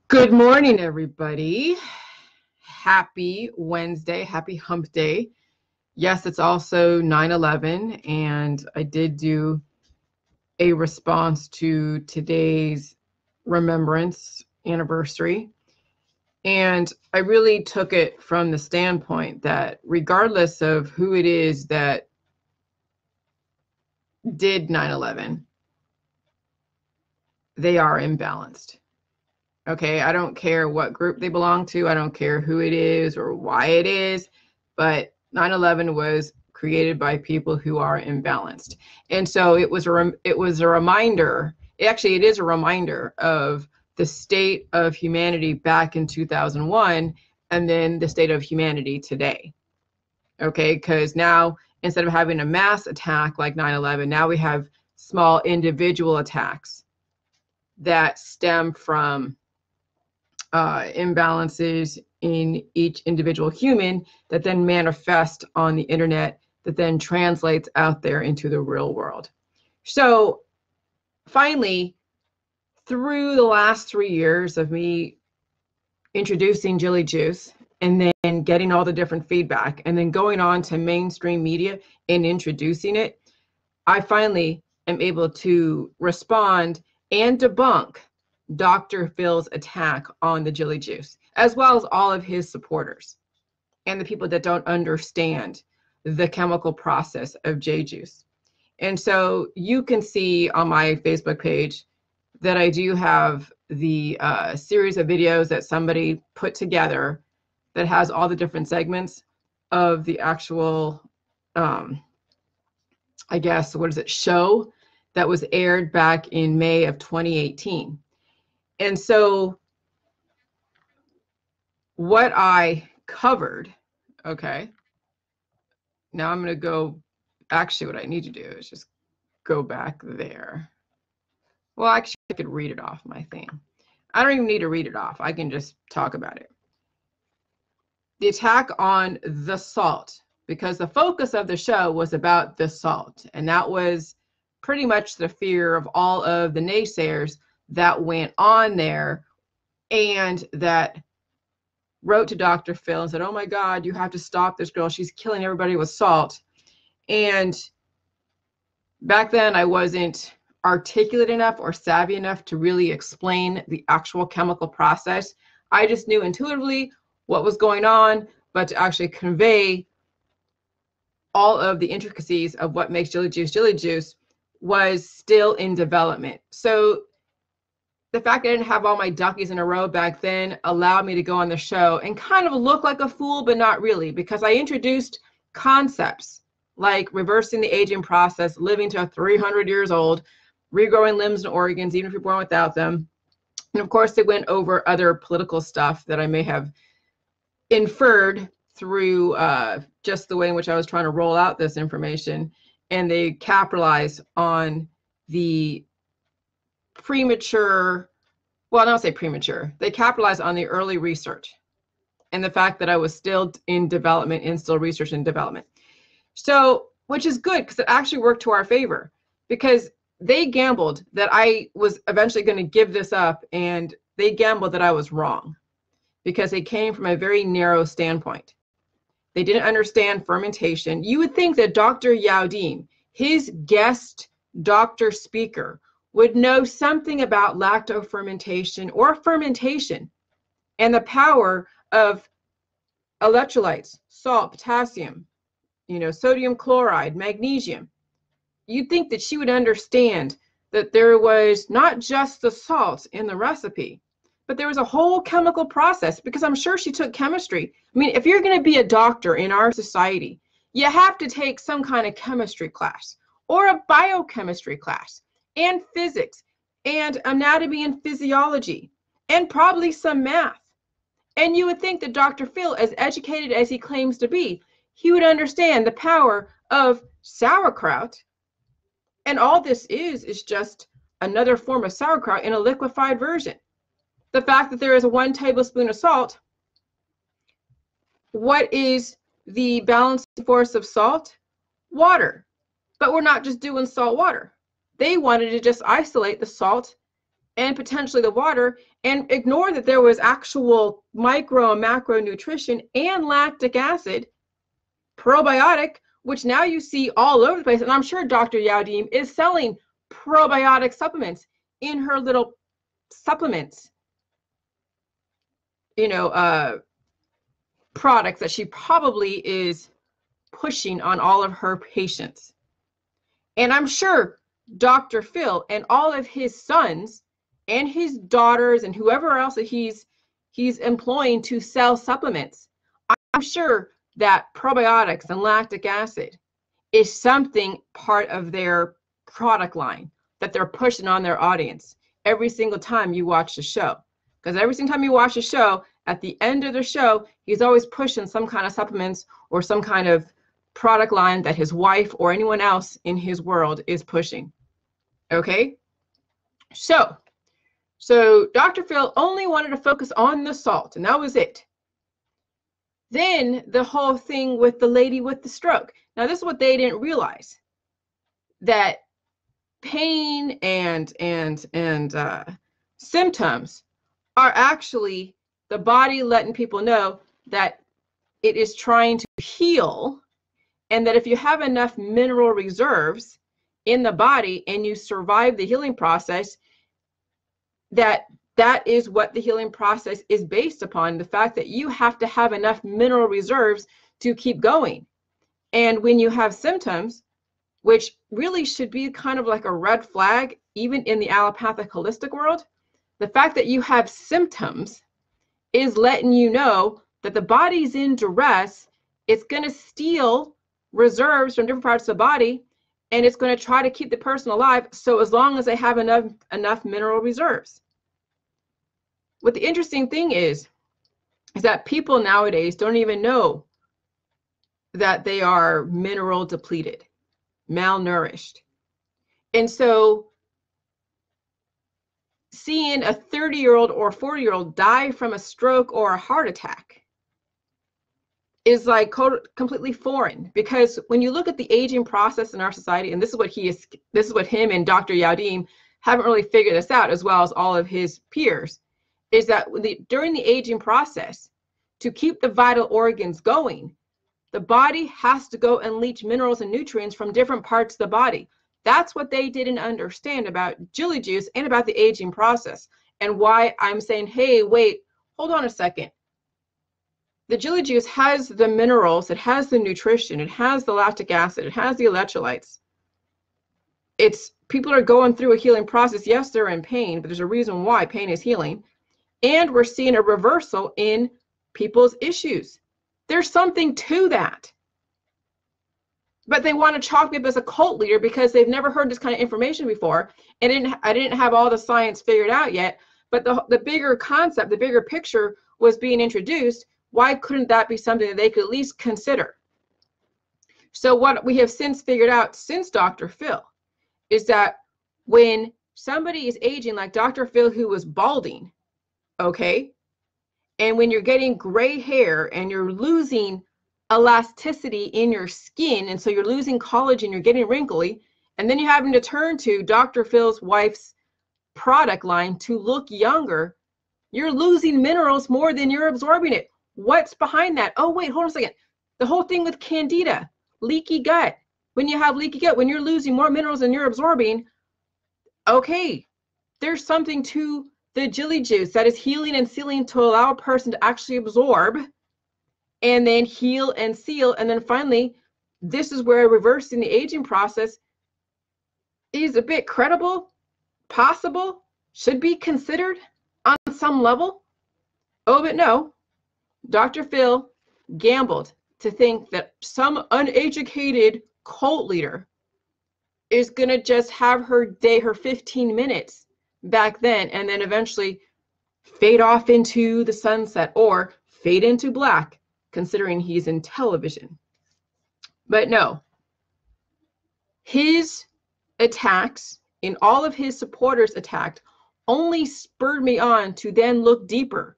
Good morning, everybody. Happy Wednesday. Happy hump day. Yes, it's also 9/11, and I did do a response to today's remembrance anniversary. And I really took it from the standpoint that regardless of who it is that did 9/11, they are imbalanced. Okay, I don't care what group they belong to. I don't care who it is or why it is, but 9/11 was created by people who are imbalanced. And so it was a reminder. Actually, it is a reminder of the state of humanity back in 2001 and then the state of humanity today. Okay, because now instead of having a mass attack like 9/11, now we have small individual attacks that stem from imbalances in each individual human that then manifest on the internet, that then translates out there into the real world. So finally, through the last 3 years of me introducing Jilly Juice and then getting all the different feedback and then going on to mainstream media and introducing it, I finally am able to respond and debunk Dr. Phil's attack on the Jilly Juice, as well as all of his supporters and the people that don't understand the chemical process of J juice. And so you can see on my Facebook page that I do have the series of videos that somebody put together that has all the different segments of the actual, I guess, show that was aired back in May of 2018. And so what I covered, okay, now I'm going to go, actually what I need to do is just go back there. Well, actually I could read it off my thing. I don't even need to read it off. I can just talk about it. The attack on the salt, because the focus of the show was about the salt. And that was pretty much the fear of all of the naysayers that went on there and that wrote to Dr. Phil and said, oh my God, you have to stop this girl. She's killing everybody with salt. And back then I wasn't articulate enough or savvy enough to really explain the actual chemical process. I just knew intuitively what was going on, but to actually convey all of the intricacies of what makes Jilly Juice was still in development. So the fact that I didn't have all my duckies in a row back then allowed me to go on the show and kind of look like a fool, but not really, because I introduced concepts like reversing the aging process, living to 300 years old, regrowing limbs and organs, even if you're born without them. And of course, they went over other political stuff that I may have inferred through just the way in which I was trying to roll out this information. And they capitalized on the premature, well, I don't say premature, they capitalized on the early research and the fact that I was still in development and still research and development. So, which is good because it actually worked to our favor, because they gambled that I was eventually going to give this up, and they gambled that I was wrong because they came from a very narrow standpoint. They didn't understand fermentation. You would think that Dr. Youdim'S, his guest doctor speaker, would know something about lactofermentation or fermentation and the power of electrolytes, salt, potassium, sodium chloride, magnesium. You'd think that she would understand that there was not just the salt in the recipe, but there was a whole chemical process, because I'm sure she took chemistry. I mean, if you're going to be a doctor in our society, you have to take some kind of chemistry class or a biochemistry class, and physics and anatomy and physiology, and probably some math. And you would think that Dr. Phil, as educated as he claims to be, he would understand the power of sauerkraut. And all this is just another form of sauerkraut in a liquefied version. The fact that there is 1 tablespoon of salt, what is the balancing force of salt? Water. But we're not just doing salt water. They wanted to just isolate the salt and potentially the water, and ignore that there was actual micro and macro nutrition and lactic acid, probiotic, which now you see all over the place. And I'm sure Dr. Youdim's is selling probiotic supplements in her little supplements, you know, products that she probably is pushing on all of her patients. And I'm sure Dr. Phil and all of his sons and his daughters and whoever else that he's employing to sell supplements, I'm sure that probiotics and lactic acid is something part of their product line that they're pushing on their audience every single time you watch the show. Because every single time you watch the show, at the end of the show, he's always pushing some kind of supplements or some kind of product line that his wife or anyone else in his world is pushing. Okay? So Dr. Phil only wanted to focus on the salt, and that was it. Then the whole thing with the lady with the stroke. Now, this is what they didn't realize, that pain and symptoms are actually the body letting people know that it is trying to heal, and that if you have enough mineral reserves in the body and you survive the healing process, that is what the healing process is based upon, the fact that you have to have enough mineral reserves to keep going. And when you have symptoms, which really should be kind of like a red flag, even in the allopathic holistic world, the fact that you have symptoms is letting you know that the body's in duress. It's going to steal reserves from different parts of the body, and it's going to try to keep the person alive, so as long as they have enough mineral reserves. What the interesting thing is that people nowadays don't even know that they are mineral depleted, malnourished. And so seeing a 30-year-old or 40-year-old die from a stroke or a heart attack is like completely foreign, because when you look at the aging process in our society, and this is what him and Dr. Youdim's haven't really figured this out, as well as all of his peers, is that during the aging process, to keep the vital organs going, the body has to go and leach minerals and nutrients from different parts of the body. That's what they didn't understand about Jilly juice and about the aging process, and why I'm saying, hey, wait, hold on a second. The Jilly juice has the minerals, it has the nutrition, it has the lactic acid, it has the electrolytes. People are going through a healing process. Yes, they're in pain, but there's a reason why pain is healing. And we're seeing a reversal in people's issues. There's something to that. But they want to chalk me up as a cult leader because they've never heard this kind of information before. And I didn't have all the science figured out yet. But the bigger concept, the bigger picture was being introduced. Why couldn't that be something that they could at least consider? So what we have since figured out since Dr. Phil is that when somebody is aging, like Dr. Phil, who was balding, okay, and when you're getting gray hair and you're losing elasticity in your skin, and so you're losing collagen, you're getting wrinkly, and then you're having to turn to Dr. Phil's wife's product line to look younger, you're losing minerals more than you're absorbing it. What's behind that? Oh, wait, hold on a second. The whole thing with candida, leaky gut. When you have leaky gut, when you're losing more minerals than you're absorbing, okay, there's something to the Jilly juice that is healing and sealing to allow a person to actually absorb and then heal and seal. And then finally, this is where reversing the aging process is a bit credible, possible, should be considered on some level. Oh, but no. Dr. Phil gambled to think that some uneducated cult leader is going to just have her 15 minutes back then, and then eventually fade off into the sunset or fade into black, considering he's in television. But no, his attacks and all of his supporters attacked only spurred me on to then look deeper,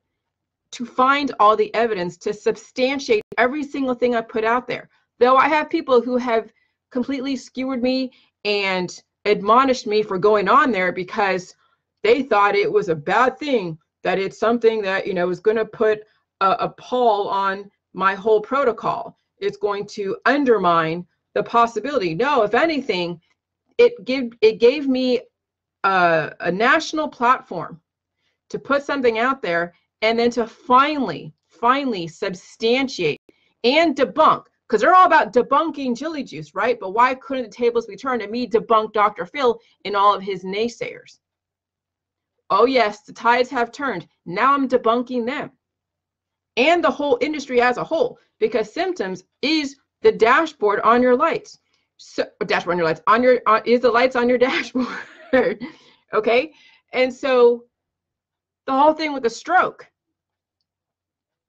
to find all the evidence to substantiate every single thing I put out there. Though I have people who have completely skewered me and admonished me for going on there because they thought it was a bad thing, that it's something that, you know, was going to put a pall on my whole protocol. It's going to undermine the possibility. No, if anything, it gave me a national platform to put something out there, and then to finally substantiate and debunk, because they're all about debunking Jilly Juice, right? But why couldn't the tables be turned and me debunk Dr. Phil and all of his naysayers? Oh yes, the tides have turned. Now I'm debunking them and the whole industry as a whole, because symptoms is the dashboard on your lights. So dashboard on your lights, is the lights on your dashboard. Okay, and so the whole thing with the stroke.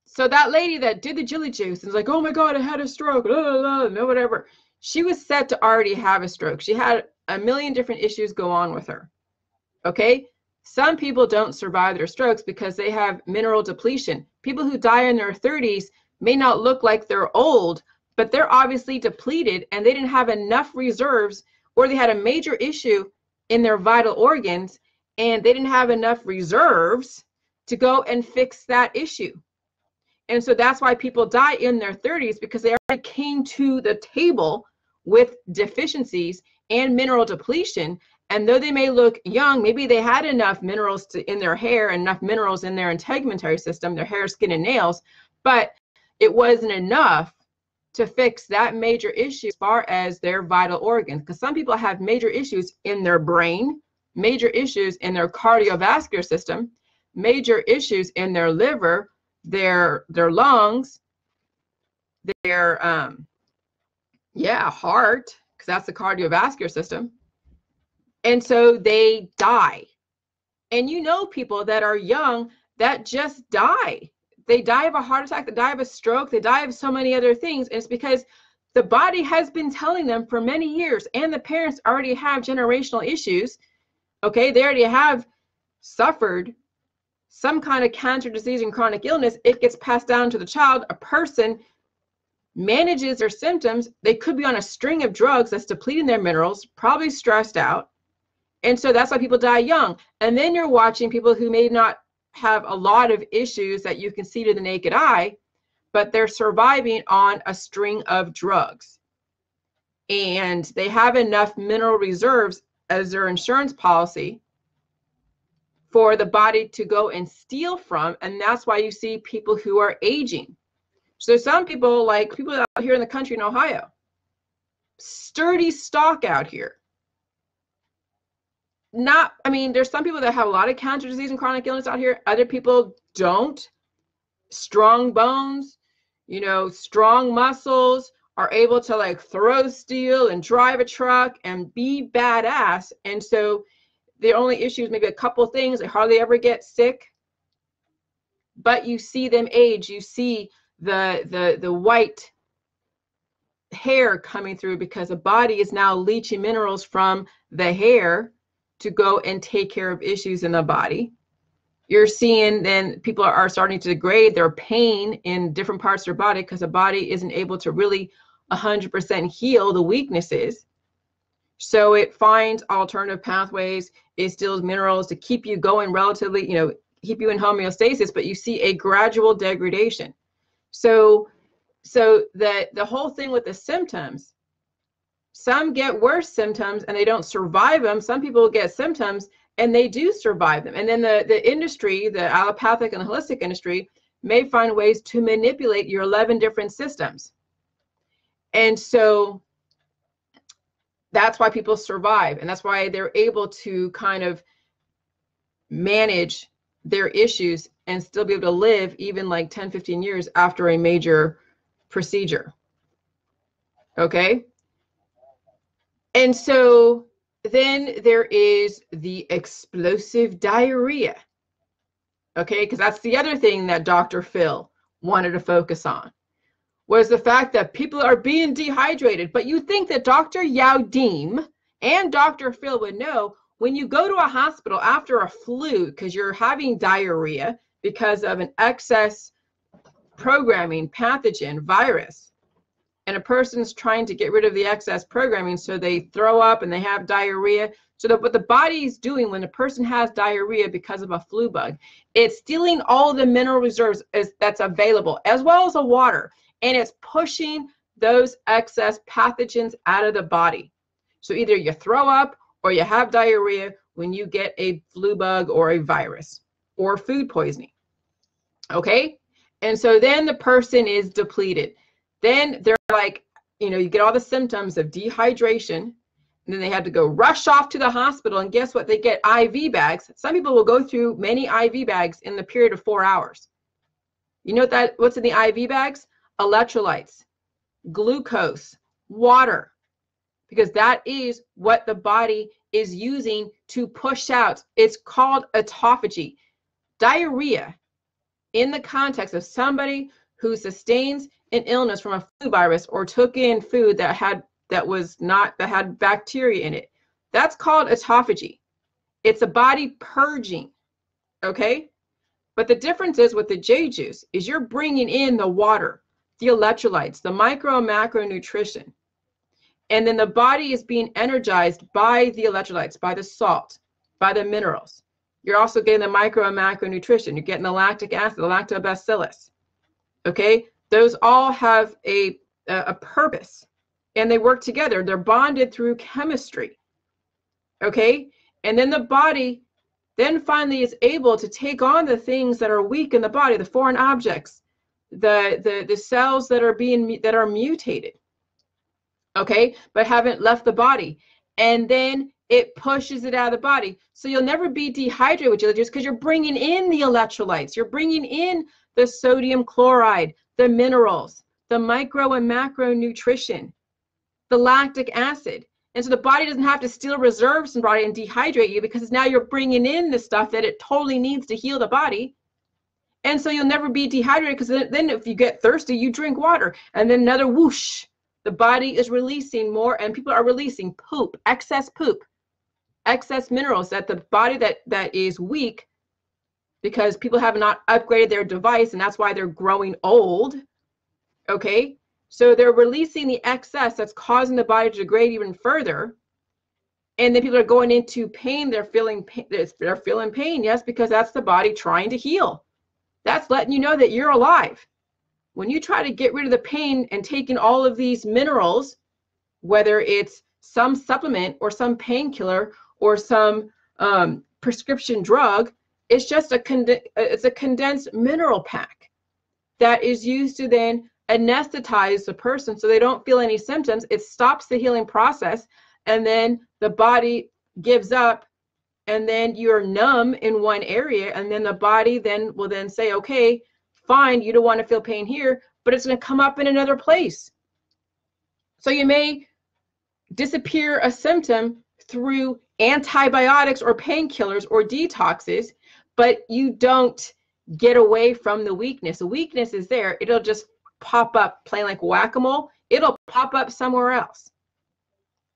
So that lady that did the Jilly Juice and was like, oh my God, I had a stroke, no, whatever. She was set to already have a stroke. She had a million different issues go on with her. Okay, some people don't survive their strokes because they have mineral depletion. People who die in their 30s may not look like they're old, but they're obviously depleted and they didn't have enough reserves, or they had a major issue in their vital organs and they didn't have enough reserves to go and fix that issue. And so that's why people die in their 30s, because they already came to the table with deficiencies and mineral depletion. And though they may look young, maybe they had enough minerals in their hair, enough minerals in their integumentary system, their hair, skin, and nails, but it wasn't enough to fix that major issue as far as their vital organs. Because some people have major issues in their brain, major issues in their cardiovascular system, major issues in their liver, their lungs, their heart, because that's the cardiovascular system. And so they die. And you know, people that are young that just die. They die of a heart attack, they die of a stroke, they die of so many other things. And it's because the body has been telling them for many years, and the parents already have generational issues. Okay, they already have suffered some kind of cancer, disease, and chronic illness. It gets passed down to the child. A person manages their symptoms. They could be on a string of drugs that's depleting their minerals, probably stressed out. And so that's why people die young. And then you're watching people who may not have a lot of issues that you can see to the naked eye, but they're surviving on a string of drugs. And they have enough mineral reserves as their insurance policy for the body to go and steal from. And that's why you see people who are aging. So some people, like people out here in the country in Ohio, sturdy stock out here. There's some people that have a lot of cancer, disease, and chronic illness out here. Other people don't. Strong bones, strong muscles, are able to like throw steel and drive a truck and be badass. And so the only issue is maybe a couple things. They hardly ever get sick, but you see them age. You see the white hair coming through because the body is now leaching minerals from the hair to go and take care of issues in the body. You're seeing then people are starting to degrade their pain in different parts of their body because the body isn't able to really 100% heal the weaknesses. So it finds alternative pathways, it steals minerals to keep you going relatively, keep you in homeostasis, but you see a gradual degradation. So the whole thing with the symptoms, some get worse symptoms and they don't survive them. Some people get symptoms and they do survive them. And then the industry, the allopathic and the holistic industry, may find ways to manipulate your 11 different systems. And so that's why people survive. And that's why they're able to kind of manage their issues and still be able to live even like 10, 15 years after a major procedure. Okay. And so then there is the explosive diarrhea. Okay, because that's the other thing that Dr. Phil wanted to focus on, was the fact that people are being dehydrated. But you think that Dr. Youdim'S and Dr. Phil would know when you go to a hospital after a flu because you're having diarrhea because of an excess programming pathogen virus, and a person's trying to get rid of the excess programming, so they throw up and they have diarrhea So that what the body is doing when a person has diarrhea because of a flu bug, it's stealing all the mineral reserves that's available, as well as the water, and it's pushing those excess pathogens out of the body. So either you throw up or you have diarrhea when you get a flu bug or a virus or food poisoning. Okay? And so then the person is depleted. Then they're like, you get all the symptoms of dehydration, and then they have to go rush off to the hospital, and guess what? They get IV bags. Some people will go through many IV bags in the period of 4 hours. You know what's in the IV bags? Electrolytes, glucose, water, because that is what the body is using to push out. It's called autophagy. Diarrhea, in the context of somebody who sustains an illness from a flu virus or took in food that had bacteria in it, that's called autophagy. It's a body purging, okay? But the difference is with the J juice is you're bringing in the water, the electrolytes, the micro and macro nutrition, and then the body is being energized by the electrolytes, by the salt, by the minerals. You're also getting the micro and macro nutrition. You're getting the lactic acid, the lactobacillus. Okay, those all have a purpose, and they work together. They're bonded through chemistry. Okay, and then the body then finally is able to take on the things that are weak in the body, the foreign objects, the cells that are mutated. Okay, but haven't left the body, and then it pushes it out of the body. So you'll never be dehydrated with Jilly juice because you're bringing in the electrolytes. You're bringing in the sodium chloride, the minerals, the micro and macro nutrition, the lactic acid. And so the body doesn't have to steal reserves from the body and dehydrate you, because now you're bringing in the stuff that it totally needs to heal the body. And so you'll never be dehydrated, because then if you get thirsty, you drink water, and then another whoosh. The body is releasing more, and people are releasing poop, excess minerals that the body that is weak, because people have not upgraded their device, and that's why they're growing old. Okay, so they're releasing the excess that's causing the body to degrade even further, and then people are going into pain. They're feeling pain, yes, because that's the body trying to heal. That's letting you know that you're alive. When you try to get rid of the pain and taking all of these minerals, whether it's some supplement or some painkiller or some prescription drug, it's just it's a condensed mineral pack that is used to then anesthetize the person so they don't feel any symptoms. It stops the healing process, and then the body gives up, and then you're numb in one area, and then the body will then say, okay, fine, you don't want to feel pain here, but it's going to come up in another place. So you may disappear a symptom through antibiotics or painkillers or detoxes, but you don't get away from the weakness. The weakness is there. It'll just pop up, playing like whack-a-mole. It'll pop up somewhere else.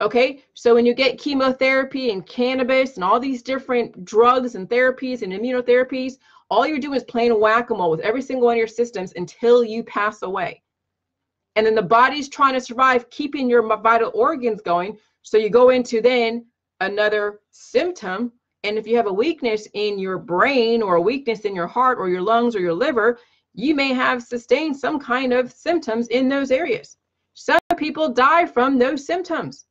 Okay, so when you get chemotherapy and cannabis and all these different drugs and therapies and immunotherapies, all you're doing is playing whack-a-mole with every single one of your systems until you pass away. And then the body's trying to survive, keeping your vital organs going. So you go into then another symptom. And if you have a weakness in your brain or a weakness in your heart or your lungs or your liver, you may have sustained some kind of symptoms in those areas. Some people die from those symptoms.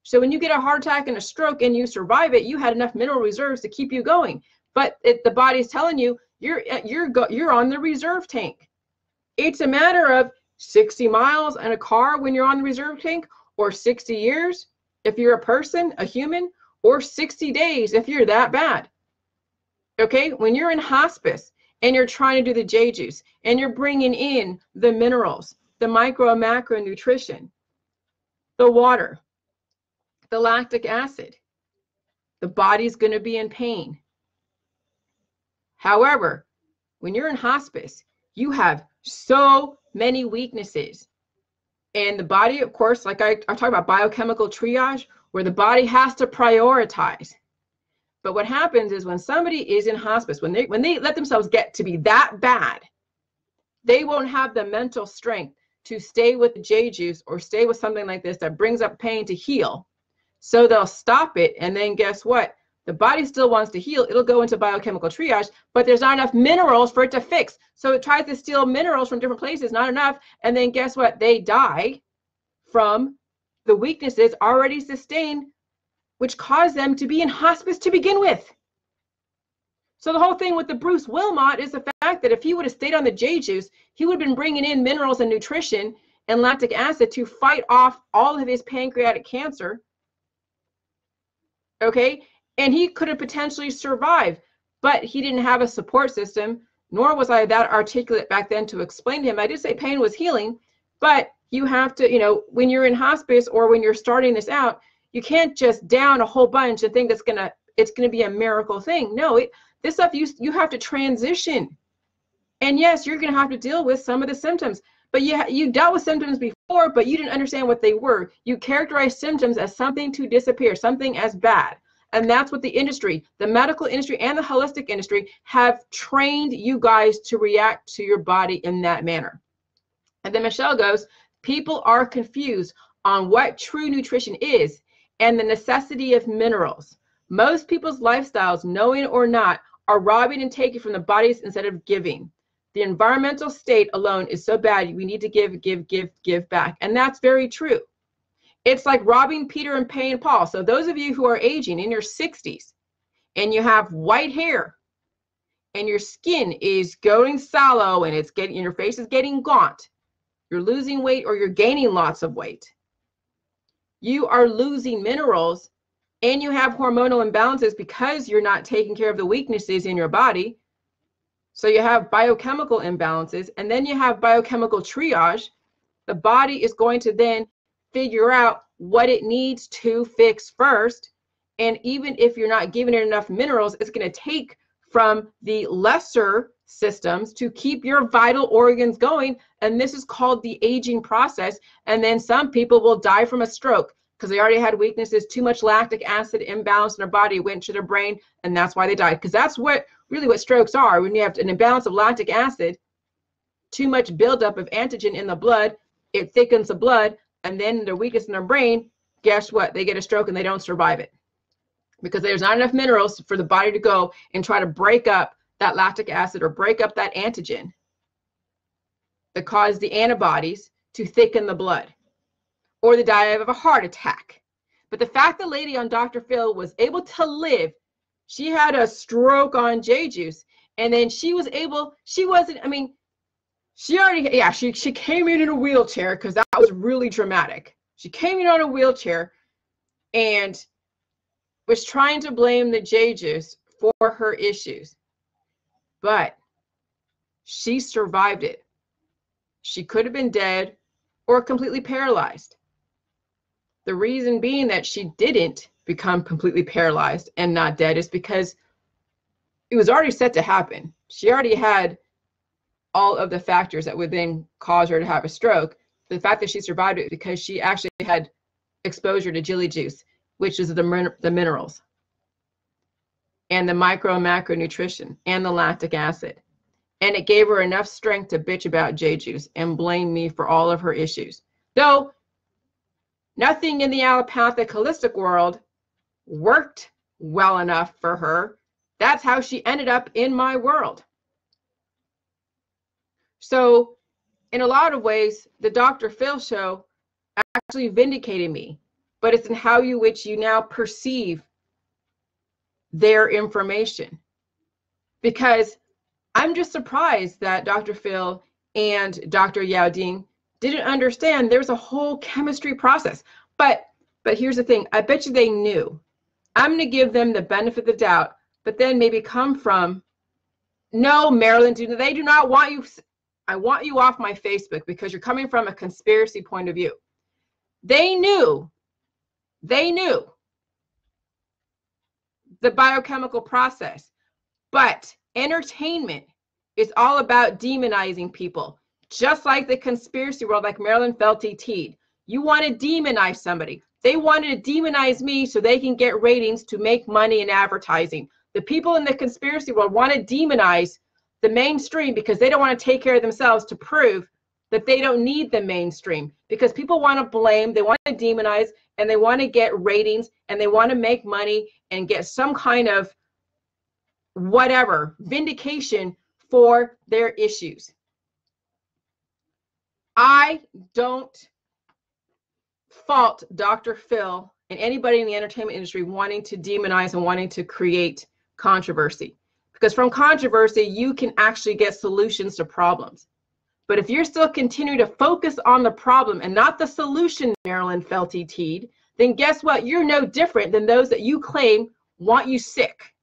So when you get a heart attack and a stroke and you survive it, you had enough mineral reserves to keep you going. But the body's telling you you're on the reserve tank. It's a matter of 60 miles in a car when you're on the reserve tank, or 60 years if you're a person, a human, or 60 days if you're that bad. Okay, when you're in hospice and you're trying to do the J juice and you're bringing in the minerals, the micro and macro nutrition, the water, the lactic acid, the body's going to be in pain. However, when you're in hospice, you have so many weaknesses. And the body, of course, like I talk about biochemical triage, where the body has to prioritize. But what happens is when somebody is in hospice, when they let themselves get to be that bad, they won't have the mental strength to stay with the J juice or stay with something like this that brings up pain to heal. So they'll stop it, and then guess what? The body still wants to heal. It'll go into biochemical triage, but there's not enough minerals for it to fix. So it tries to steal minerals from different places, not enough. And then guess what? They die from the weaknesses already sustained, which caused them to be in hospice to begin with. So the whole thing with the Bruce Wilmot is the fact that if he would have stayed on the J juice, he would have been bringing in minerals and nutrition and lactic acid to fight off all of his pancreatic cancer. Okay, and he could have potentially survived, but he didn't have a support system, nor was I that articulate back then to explain to him. I did say pain was healing, but you have to, you know, when you're in hospice or when you're starting this out, you can't just down a whole bunch and think it's gonna be a miracle thing. No, this stuff you have to transition, and yes, you're gonna have to deal with some of the symptoms. But you dealt with symptoms before, but you didn't understand what they were. You characterized symptoms as something to disappear, something as bad. And that's what the industry, the medical industry and the holistic industry have trained you guys to react to your body in that manner. And then Michelle goes, people are confused on what true nutrition is and the necessity of minerals. Most people's lifestyles, knowing or not, are robbing and taking from the bodies instead of giving. The environmental state alone is so bad, we need to give back. And that's very true. It's like robbing Peter and paying Paul. So those of you who are aging in your 60s and you have white hair and your skin is going sallow and your face is getting gaunt, you're losing weight or you're gaining lots of weight, you are losing minerals and you have hormonal imbalances because you're not taking care of the weaknesses in your body. So you have biochemical imbalances, and then you have biochemical triage. The body is going to then figure out what it needs to fix first. And even if you're not giving it enough minerals, it's going to take from the lesser systems to keep your vital organs going. And this is called the aging process. And then some people will die from a stroke because they already had weaknesses, too much lactic acid imbalance in their body went to their brain, and that's why they died. Because that's really what strokes are. When you have an imbalance of lactic acid, too much buildup of antigen in the blood, it thickens the blood, and then their weakness in their brain, guess what? They get a stroke and they don't survive it because there's not enough minerals for the body to go and try to break up that lactic acid or break up that antigen that cause the antibodies to thicken the blood, or the die of a heart attack. But the fact the lady on Dr. Phil was able to live, she had a stroke on J juice, and then she came in a wheelchair because that was really dramatic. She came in on a wheelchair and was trying to blame the J juice for her issues. But she survived it. She could have been dead or completely paralyzed. The reason being that she didn't become completely paralyzed and not dead is because it was already set to happen. She already had all of the factors that would then cause her to have a stroke. The fact that she survived it because she actually had exposure to Jilly juice, which is the minerals and the micro and macro nutrition and the lactic acid. And it gave her enough strength to bitch about J juice and blame me for all of her issues. Though nothing in the allopathic holistic world worked well enough for her. That's how she ended up in my world. So in a lot of ways, the Dr. Phil show actually vindicated me, but it's in how which you now perceive their information. Because I'm just surprised that Dr. Phil and Dr. Youdim'S didn't understand there's a whole chemistry process. But here's the thing, I bet you they knew. I'm going to give them the benefit of the doubt, but then maybe come from, no, Marilyn, they do not want you. I want you off my Facebook because you're coming from a conspiracy point of view. They knew the biochemical process, but entertainment is all about demonizing people, just like the conspiracy world, like Marilyn Felty Teed. You want to demonize somebody. They wanted to demonize me so they can get ratings to make money in advertising. The people in the conspiracy world want to demonize the mainstream because they don't want to take care of themselves to prove that they don't need the mainstream, because people want to blame, they want to demonize, and they want to get ratings, and they want to make money and get some kind of whatever vindication for their issues. I don't fault Dr. Phil and anybody in the entertainment industry wanting to demonize and wanting to create controversy, because from controversy you can actually get solutions to problems. But if you're still continuing to focus on the problem and not the solution, Marilyn Felty Teed, then guess what? You're no different than those that you claim want you sick.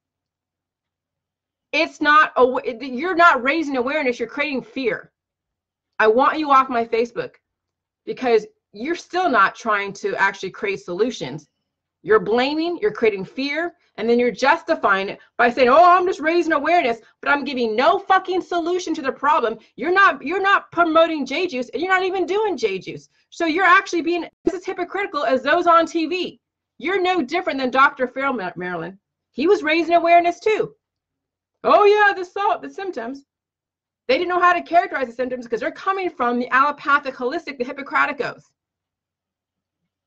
It's not, you're not raising awareness, you're creating fear. I want you off my Facebook, because you're still not trying to actually create solutions. You're blaming, you're creating fear, and then you're justifying it by saying, oh, I'm just raising awareness, but I'm giving no fucking solution to the problem. You're not promoting J juice, and you're not even doing J juice. So you're actually being just as hypocritical as those on TV. You're no different than Dr. Phil, Marilyn. He was raising awareness too. Oh yeah, the symptoms. They didn't know how to characterize the symptoms because they're coming from the allopathic, holistic, the Hippocratic Oath.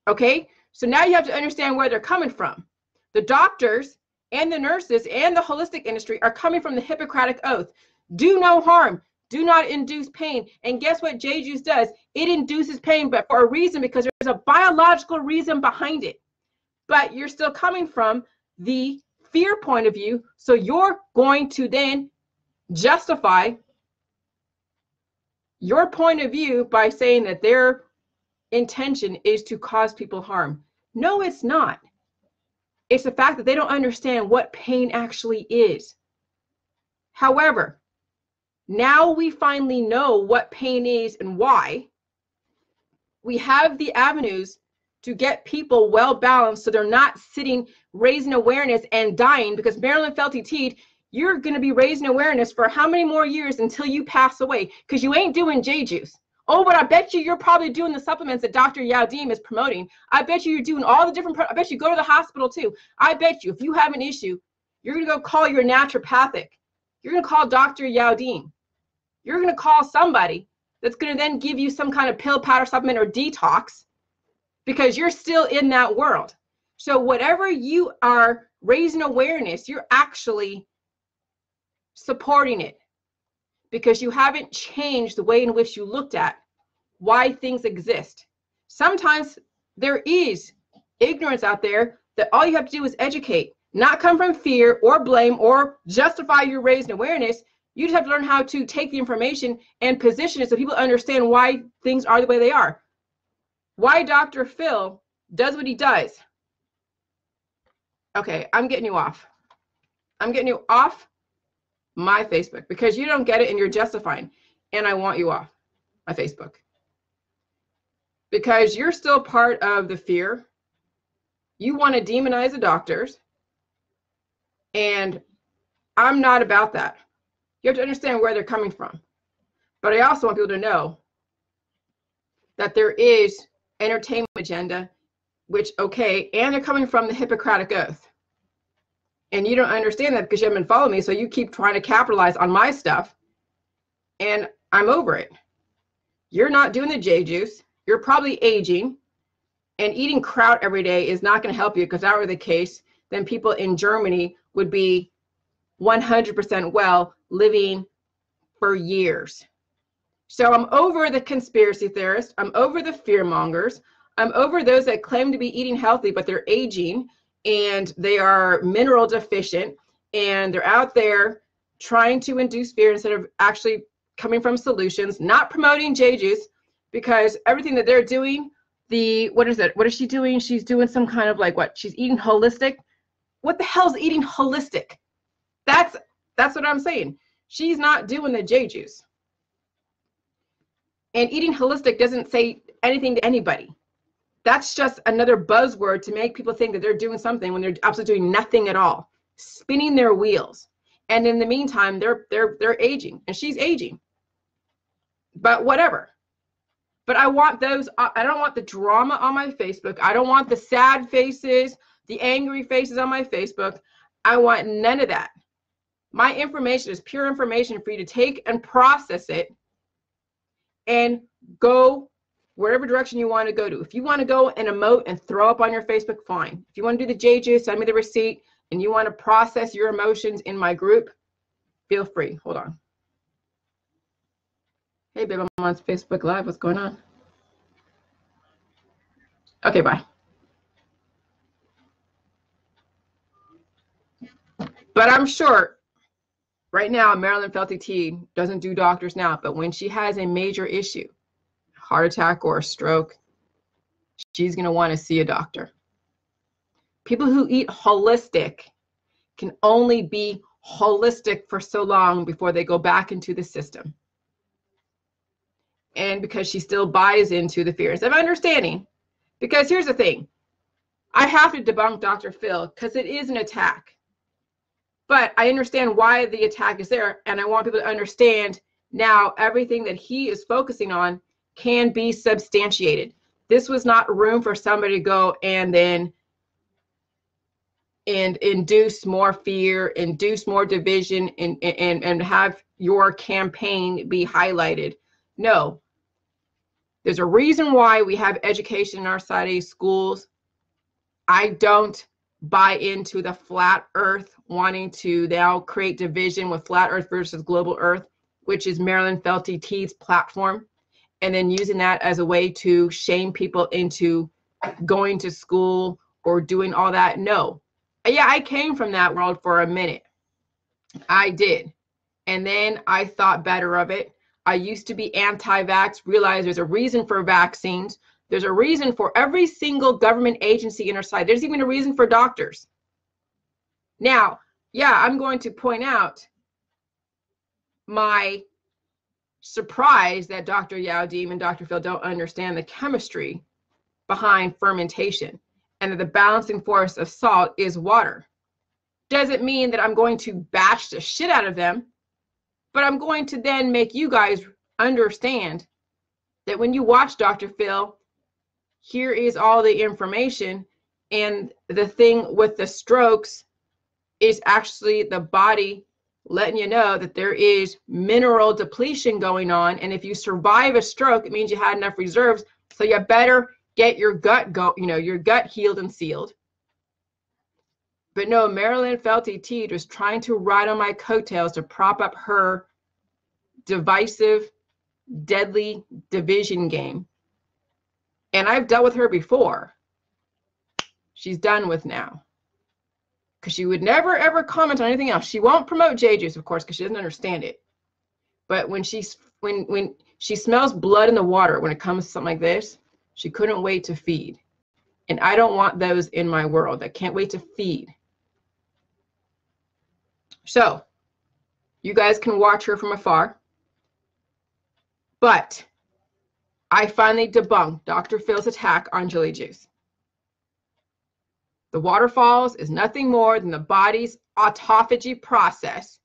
Okay, so now you have to understand where they're coming from. The doctors and the nurses and the holistic industry are coming from the Hippocratic Oath. Do no harm. Do not induce pain. And guess what J juice does? It induces pain, but for a reason, because there's a biological reason behind it. But you're still coming from the fear point of view, so you're going to then justify your point of view by saying that their intention is to cause people harm. No, it's not. It's the fact that they don't understand what pain actually is. However, now we finally know what pain is and why. We have the avenues to get people well balanced so they're not sitting raising awareness and dying, because Marilyn Felty Teed, you're going to be raising awareness for how many more years until you pass away, because you ain't doing J juice. Oh, but I bet you're probably doing the supplements that Dr. Youdim'S is promoting. I bet you're doing all the different, I bet you go to the hospital too. I bet you if you have an issue, you're going to go call your naturopathic. You're going to call Dr. Youdim'S. You're going to call somebody that's going to then give you some kind of pill, powder, supplement, or detox, because you're still in that world. So whatever you are raising awareness, you're actually supporting it, because you haven't changed the way in which you looked at why things exist. Sometimes there is ignorance out there that all you have to do is educate, not come from fear or blame or justify your raising awareness. You just have to learn how to take the information and position it so people understand why things are the way they are. Why Dr. Phil does what he does. Okay, I'm getting you off. I'm getting you off my Facebook, because you don't get it and you're justifying, and I want you off my Facebook, because you're still part of the fear. You want to demonize the doctors, and I'm not about that. You have to understand where they're coming from. But I also want people to know that there is entertainment agenda, which, okay, and they're coming from the Hippocratic Oath. And you don't understand that because you haven't been following me, so you keep trying to capitalize on my stuff, and I'm over it. You're not doing the J juice. You're probably aging, and eating kraut every day is not going to help you, because if that were the case, then people in Germany would be 100% well, living for years. So I'm over the conspiracy theorists. I'm over the fear mongers. I'm over those that claim to be eating healthy, but they're aging and they are mineral deficient, and they're out there trying to induce fear instead of actually coming from solutions, not promoting J juice, because everything that they're doing, what is it? What is she doing? She's doing some kind of like what? She's eating holistic. What the hell's eating holistic? That's what I'm saying. She's not doing the J juice. And eating holistic doesn't say anything to anybody. That's just another buzzword to make people think that they're doing something when they're absolutely doing nothing at all, spinning their wheels. And in the meantime, they're aging, and she's aging. But whatever. But I want those. I don't want the drama on my Facebook. I don't want the sad faces, the angry faces on my Facebook. I want none of that. My information is pure information for you to take and process it and go wherever direction you want to go to. If you want to go and emote and throw up on your Facebook, fine. If you want to do the JJ, send me the receipt, and you want to process your emotions in my group, feel free. Hold on. Hey, babe, I'm on Facebook Live. What's going on? Okay, bye. But I'm sure right now, Marilyn Felty T doesn't do doctors now, but when she has a major issue, heart attack or a stroke, she's going to want to see a doctor. People who eat holistic can only be holistic for so long before they go back into the system. And because she still buys into the fears of understanding, because here's the thing, I have to debunk Dr. Phil because it is an attack. But I understand why the attack is there, and I want people to understand now everything that he is focusing on can be substantiated. This was not room for somebody to go and then induce more fear, induce more division, and have your campaign be highlighted. No. There's a reason why we have education in our society, schools. I don't buy into the flat earth wanting to now create division with flat earth versus global earth, which is Marilyn Felty T's platform, and then using that as a way to shame people into going to school or doing all that. No. Yeah, I came from that world for a minute. I did. And then I thought better of it. I used to be anti-vax, realized there's a reason for vaccines. There's a reason for every single government agency in our side. There's even a reason for doctors. Now, yeah, I'm going to point out my surprise that Dr. Youdim'S and Dr. Phil don't understand the chemistry behind fermentation and that the balancing force of salt is water. Doesn't mean that I'm going to bash the shit out of them, but I'm going to then make you guys understand that when you watch Dr. Phil, here is all the information, and the thing with the strokes is actually the body letting you know that there is mineral depletion going on, and if you survive a stroke, it means you had enough reserves, so you better get your gut your gut healed and sealed. But no, Marilyn Felty T was trying to ride on my coattails to prop up her divisive, deadly division game. And I've dealt with her before. She's done with now. Because she would never, ever comment on anything else. She won't promote JJ's, of course, because she doesn't understand it. But when she smells blood in the water, when it comes to something like this, she couldn't wait to feed. And I don't want those in my world. I can't wait to feed. So, you guys can watch her from afar. But I finally debunked Dr. Phil's attack on Jilly juice. The waterfalls is nothing more than the body's autophagy process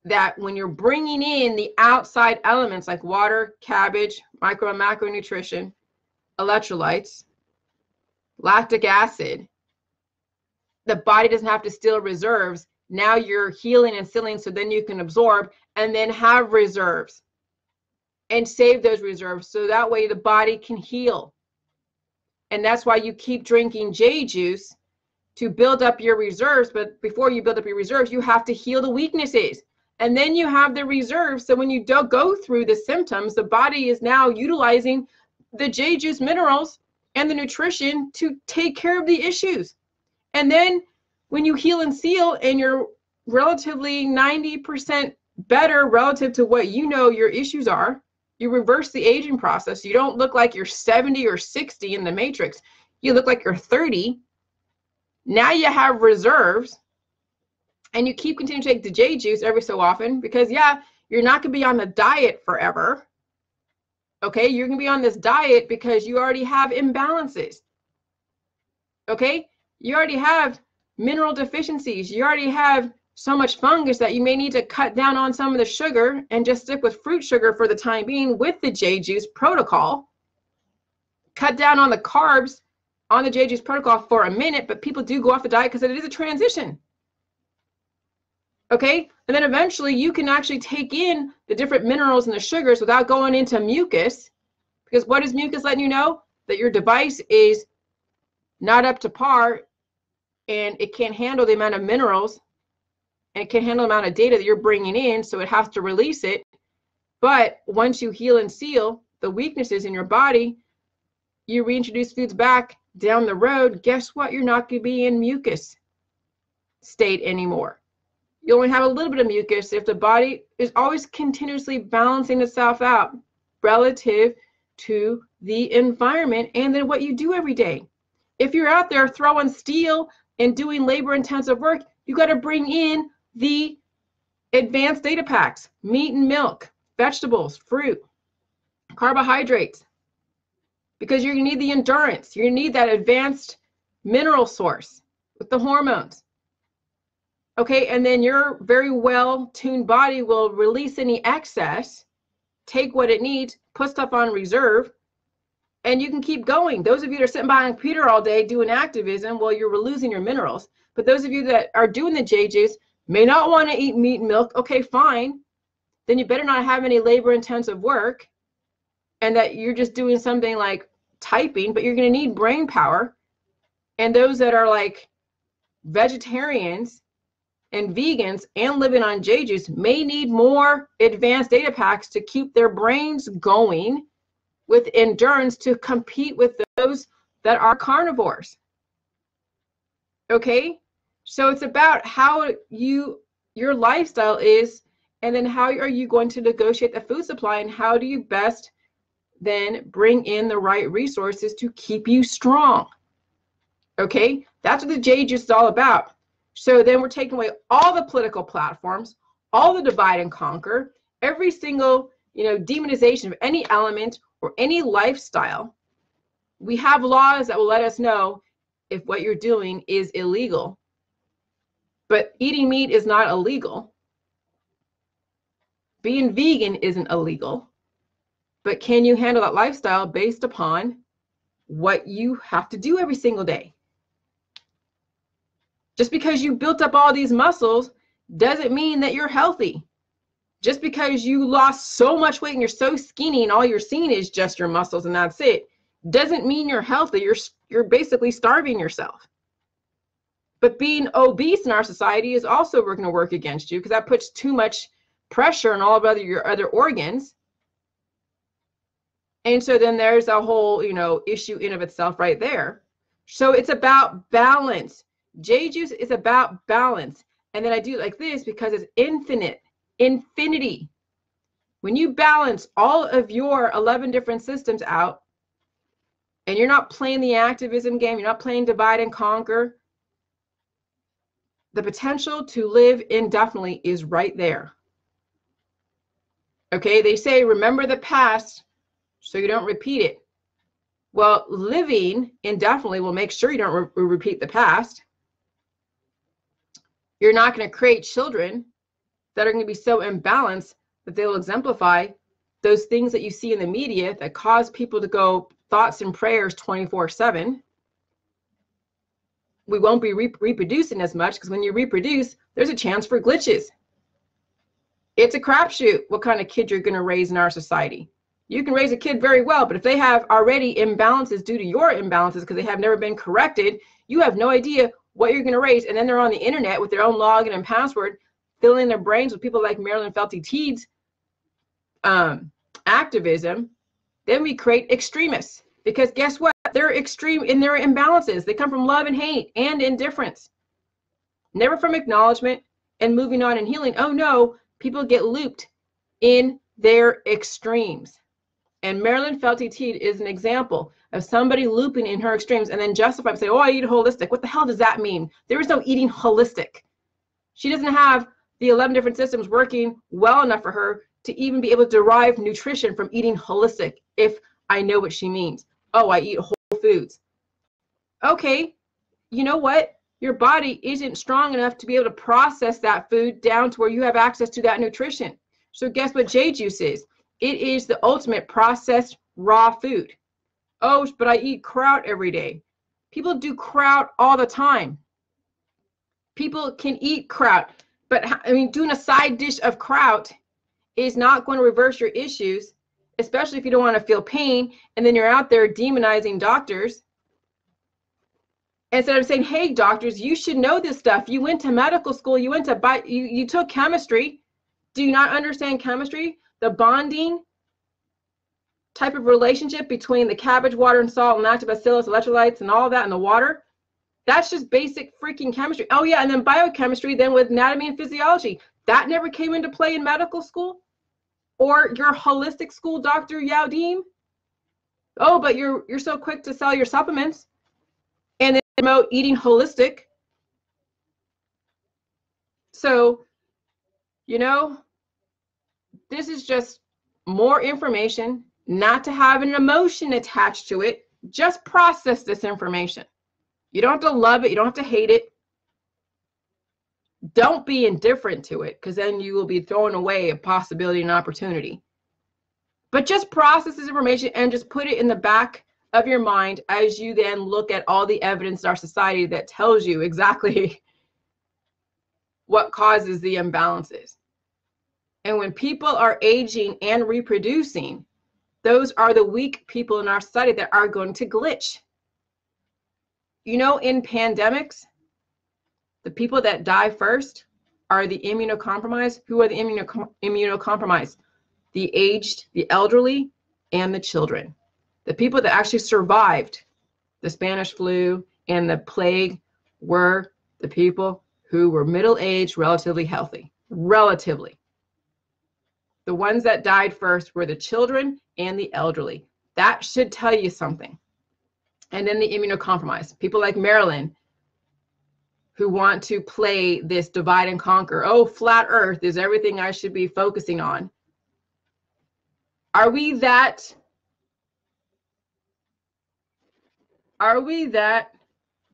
that when you're bringing in the outside elements like water, cabbage, micro and macronutrition, electrolytes, lactic acid, the body doesn't have to steal reserves. Now you're healing and sealing so then you can absorb and then have reserves and save those reserves so that way the body can heal. And that's why you keep drinking J juice to build up your reserves. But before you build up your reserves, you have to heal the weaknesses. And then you have the reserves. So when you don't go through the symptoms, the body is now utilizing the J juice minerals and the nutrition to take care of the issues. And then when you heal and seal and you're relatively 90% better relative to what you know your issues are, you reverse the aging process. You don't look like you're 70 or 60 in the matrix. You look like you're 30. Now you have reserves, and you keep continuing to take the J juice every so often because, yeah, you're not going to be on the diet forever. Okay, you're going to be on this diet because you already have imbalances. Okay, you already have mineral deficiencies. You already have so much fungus that you may need to cut down on some of the sugar and just stick with fruit sugar for the time being with the J juice protocol. Cut down on the carbs on the J juice protocol for a minute, but people do go off the diet because it is a transition. Okay, and then eventually you can actually take in the different minerals and the sugars without going into mucus, because what is mucus letting you know? That your device is not up to par and it can't handle the amount of minerals and it can't handle the amount of data that you're bringing in, so it has to release it. But once you heal and seal the weaknesses in your body, you reintroduce foods back down the road, guess what? You're not going to be in mucus state anymore. You only have a little bit of mucus if the body is always continuously balancing itself out relative to the environment and then what you do every day. If you're out there throwing steel and doing labor-intensive work, you got to bring in the advanced data packs, meat and milk, vegetables, fruit, carbohydrates, because you're going to need the endurance. You're going to need that advanced mineral source with the hormones. Okay, and then your very well-tuned body will release any excess, take what it needs, put stuff on reserve, and you can keep going. Those of you that are sitting behind a computer all day doing activism, well, you're losing your minerals. But those of you that are doing the JJs may not want to eat meat and milk. Okay, fine. Then you better not have any labor-intensive work, and that you're just doing something like typing, but you're going to need brain power. And those that are like vegetarians and vegans and living on JJs may need more advanced data packs to keep their brains going with endurance to compete with those that are carnivores. Okay, so it's about how your lifestyle is, and then how are you going to negotiate the food supply, and how do you best then bring in the right resources to keep you strong. Okay, that's what the JJs is all about. So then we're taking away all the political platforms, all the divide and conquer, every single, demonization of any element or any lifestyle. We have laws that will let us know if what you're doing is illegal. But eating meat is not illegal. Being vegan isn't illegal. But can you handle that lifestyle based upon what you have to do every single day? Just because you built up all these muscles doesn't mean that you're healthy. Just because you lost so much weight and you're so skinny and all you're seeing is just your muscles and that's it, doesn't mean you're healthy. You're basically starving yourself. But being obese in our society is also going to work against you, because that puts too much pressure on all of your other organs. And so then there's a whole, issue in of itself right there. So it's about balance. JJuice is about balance. And then I do it like this because it's infinity. When you balance all of your 11 different systems out, and you're not playing the activism game, you're not playing divide and conquer, the potential to live indefinitely is right there. Okay, they say, remember the past so you don't repeat it. Well, living indefinitely will make sure you don't repeat the past. You're not going to create children that are going to be so imbalanced that they'll exemplify those things that you see in the media that cause people to go thoughts and prayers 24/7. We won't be reproducing as much, because when you reproduce, there's a chance for glitches. It's a crapshoot what kind of kid you're going to raise in our society. You can raise a kid very well, but if they have already imbalances due to your imbalances because they have never been corrected, you have no idea what you're going to raise. And then they're on the internet with their own login and password, filling their brains with people like Marilyn Felty-Teed's activism. Then we create extremists, because guess what? They're extreme in their imbalances. They come from love and hate and indifference, never from acknowledgement and moving on and healing. Oh no, people get looped in their extremes. And Marilyn Felty-Teed is an example of somebody looping in her extremes and then justify and say, oh, I eat holistic. What the hell does that mean? There is no eating holistic. She doesn't have the 11 different systems working well enough for her to even be able to derive nutrition from eating holistic, if I know what she means. Oh, I eat whole foods. Okay, you know what? Your body isn't strong enough to be able to process that food down to where you have access to that nutrition. So guess what JJuice is? It is the ultimate processed raw food. Oh, but I eat kraut every day. People do kraut all the time. People can eat kraut. But I mean, doing a side dish of kraut is not going to reverse your issues, especially if you don't want to feel pain. And then you're out there demonizing doctors. Instead of saying, hey, doctors, you should know this stuff. You went to medical school. You went to you took chemistry. Do you not understand chemistry? The bonding type of relationship between the cabbage, water, and salt, and lactobacillus, electrolytes, and all that in the water. That's just basic freaking chemistry. Oh, yeah, and then biochemistry, then with anatomy and physiology. That never came into play in medical school? Or your holistic school, Dr. Youdim'S? Oh, but you're so quick to sell your supplements and then promote eating holistic. So, you know, this is just more information, not to have an emotion attached to it. Just process this information. You don't have to love it. You don't have to hate it. Don't be indifferent to it, because then you will be throwing away a possibility and opportunity. But just process this information and just put it in the back of your mind as you then look at all the evidence in our society that tells you exactly what causes the imbalances. And when people are aging and reproducing, those are the weak people in our society that are going to glitch. You know, in pandemics, the people that die first are the immunocompromised. Who are the immunocompromised? The aged, the elderly, and the children. The people that actually survived the Spanish flu and the plague were the people who were middle-aged, relatively healthy. Relatively. The ones that died first were the children and the elderly. That should tell you something. And then the immunocompromised. People like Marilyn, who want to play this divide and conquer. Oh, flat earth is everything I should be focusing on. Are we that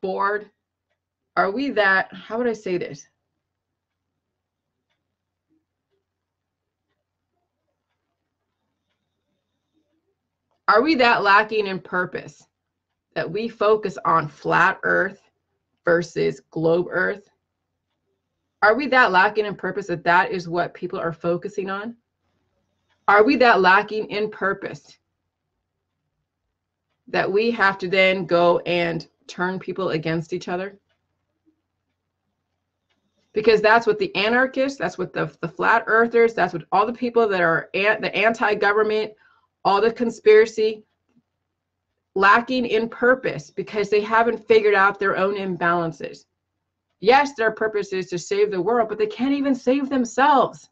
bored? Are we that, how would I say this? Are we that lacking in purpose that we focus on flat earth versus globe earth? Are we that lacking in purpose that that is what people are focusing on? Are we that lacking in purpose that we have to then go and turn people against each other? Because that's what the anarchists, that's what the flat earthers, that's what all the people that are the anti-government, all the conspiracy, lacking in purpose because they haven't figured out their own imbalances. Yes, their purpose is to save the world, but they can't even save themselves.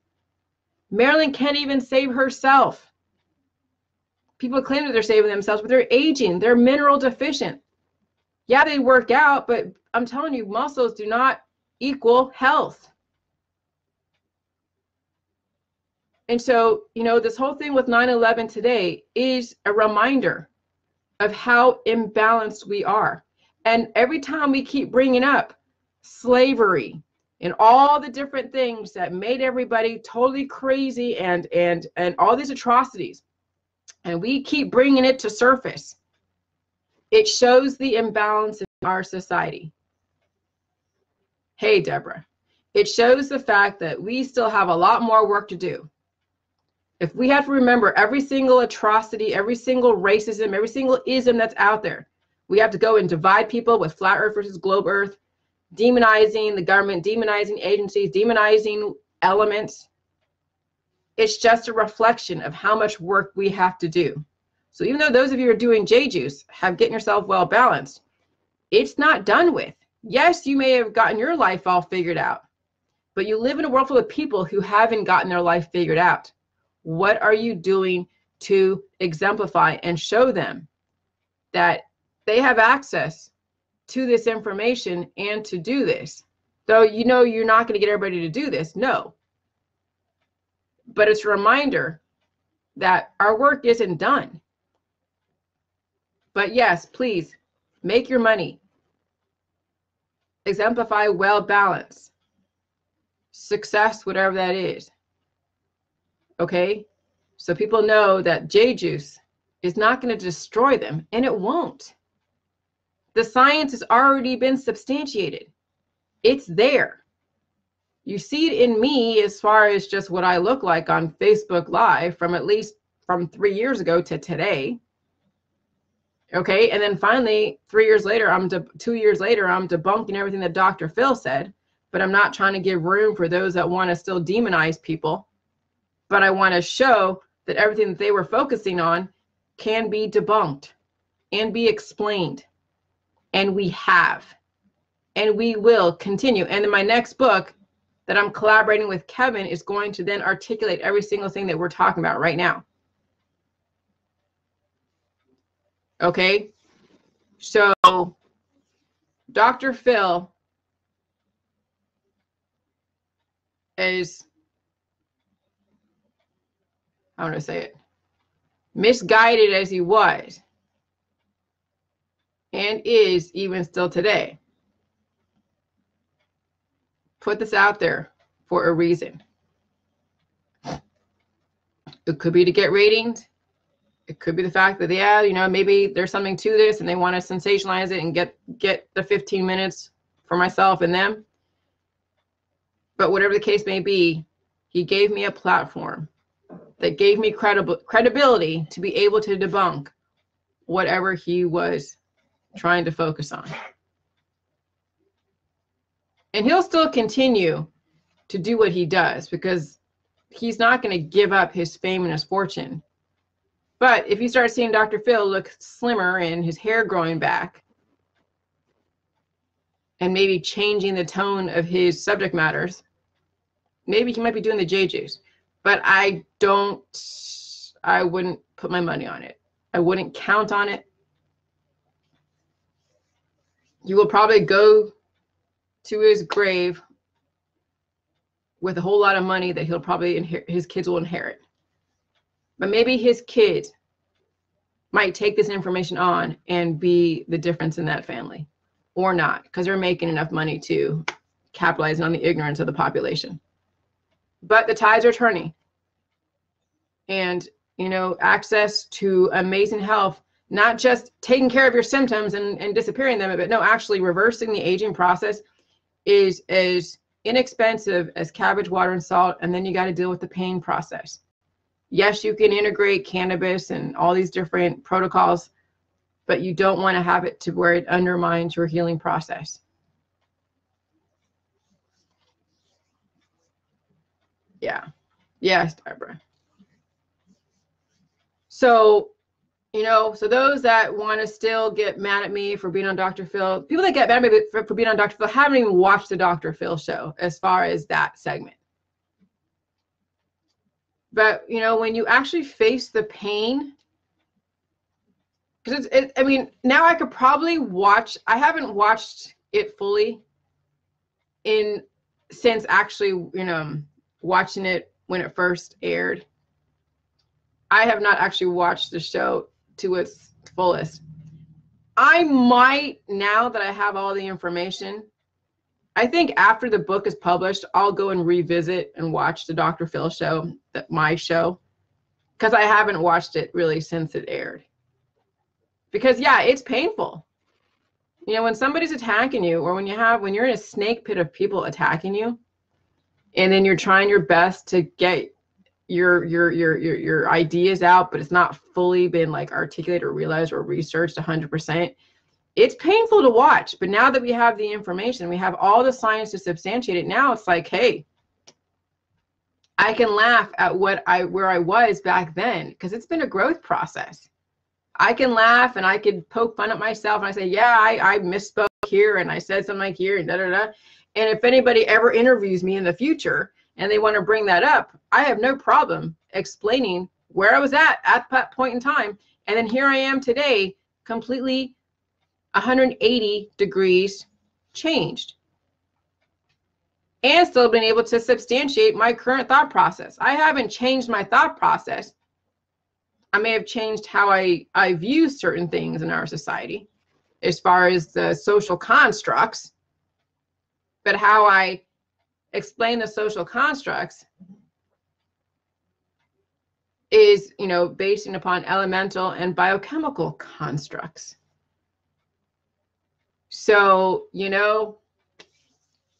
Marilyn can't even save herself. People claim that they're saving themselves, but they're aging. They're mineral deficient. Yeah, they work out, but I'm telling you, muscles do not equal health. And so, you know, this whole thing with 9/11 today is a reminder of how imbalanced we are. And every time we keep bringing up slavery and all the different things that made everybody totally crazy and all these atrocities, and we keep bringing it to surface, it shows the imbalance in our society. Hey, Deborah, it shows the fact that we still have a lot more work to do. If we have to remember every single atrocity, every single racism, every single ism that's out there, we have to go and divide people with flat earth versus globe earth, demonizing the government, demonizing agencies, demonizing elements. It's just a reflection of how much work we have to do. So even though those of you who are doing J-Juice have getting yourself well balanced, it's not done with. Yes, you may have gotten your life all figured out, but you live in a world full of people who haven't gotten their life figured out. What are you doing to exemplify and show them that they have access to this information and to do this? Though you know you're not going to get everybody to do this, no. But it's a reminder that our work isn't done. But yes, please make your money. Exemplify well balance. Success, whatever that is. Okay? So people know that J-Juice is not going to destroy them, and it won't. The science has already been substantiated. It's there. You see it in me as far as just what I look like on Facebook Live from at least from 3 years ago to today. Okay, and then finally, 3 years later, 2 years later, I'm debunking everything that Dr. Phil said, but I'm not trying to give room for those that want to still demonize people. But I want to show that everything that they were focusing on can be debunked and be explained. And we have, and we will continue. And in my next book that I'm collaborating with Kevin is going to then articulate every single thing that we're talking about right now. Okay, so Dr. Phil is, how do I say it, misguided as he was and is even still today. Put this out there for a reason. It could be to get ratings. It could be the fact that, yeah, you know, maybe there's something to this and they want to sensationalize it and get the 15 minutes for myself and them. But whatever the case may be, he gave me a platform that gave me credibility to be able to debunk whatever he was trying to focus on. And he'll still continue to do what he does because he's not going to give up his fame and his fortune. But if you start seeing Dr. Phil look slimmer and his hair growing back and maybe changing the tone of his subject matters, maybe he might be doing the J juice. But I wouldn't put my money on it. I wouldn't count on it. You will probably go to his grave with a whole lot of money that he'll probably inherit, his kids will inherit. But maybe his kids might take this information on and be the difference in that family, or not, because they're making enough money to capitalize on the ignorance of the population. But the tides are turning. And, you know, access to amazing health, not just taking care of your symptoms and disappearing them, but no, actually reversing the aging process is as inexpensive as cabbage, water, and salt. And then you got to deal with the pain process. Yes, you can integrate cannabis and all these different protocols, but you don't want to have it to where it undermines your healing process. Yeah. Yes, Barbara. So, you know, so those that want to still get mad at me for being on Dr. Phil, people that get mad at me for being on Dr. Phil haven't even watched the Dr. Phil show as far as that segment. But, you know, when you actually face the pain, because I mean, now I could probably watch, I haven't watched it fully since actually, you know, watching it when it first aired. I have not actually watched the show to its fullest. I might, now that I have all the information, I think after the book is published, I'll go and revisit and watch the Dr. Phil show, my show, because I haven't watched it really since it aired. Because yeah, it's painful. You know, when somebody's attacking you, or when you're in a snake pit of people attacking you, and then you're trying your best to get your ideas out, but it's not fully been like articulated or realized or researched 100%. It's painful to watch, but now that we have the information, we have all the science to substantiate it. Now it's like, hey, I can laugh at where I was back then, because it's been a growth process. I can laugh and I could poke fun at myself and I say, yeah, I misspoke here and I said something like here and da da da. And if anybody ever interviews me in the future and they want to bring that up, I have no problem explaining where I was at that point in time. And then here I am today, completely 180 degrees changed, and still been able to substantiate my current thought process. I haven't changed my thought process. I may have changed how I view certain things in our society as far as the social constructs, but how I explain the social constructs is, you know, based upon elemental and biochemical constructs. So, you know,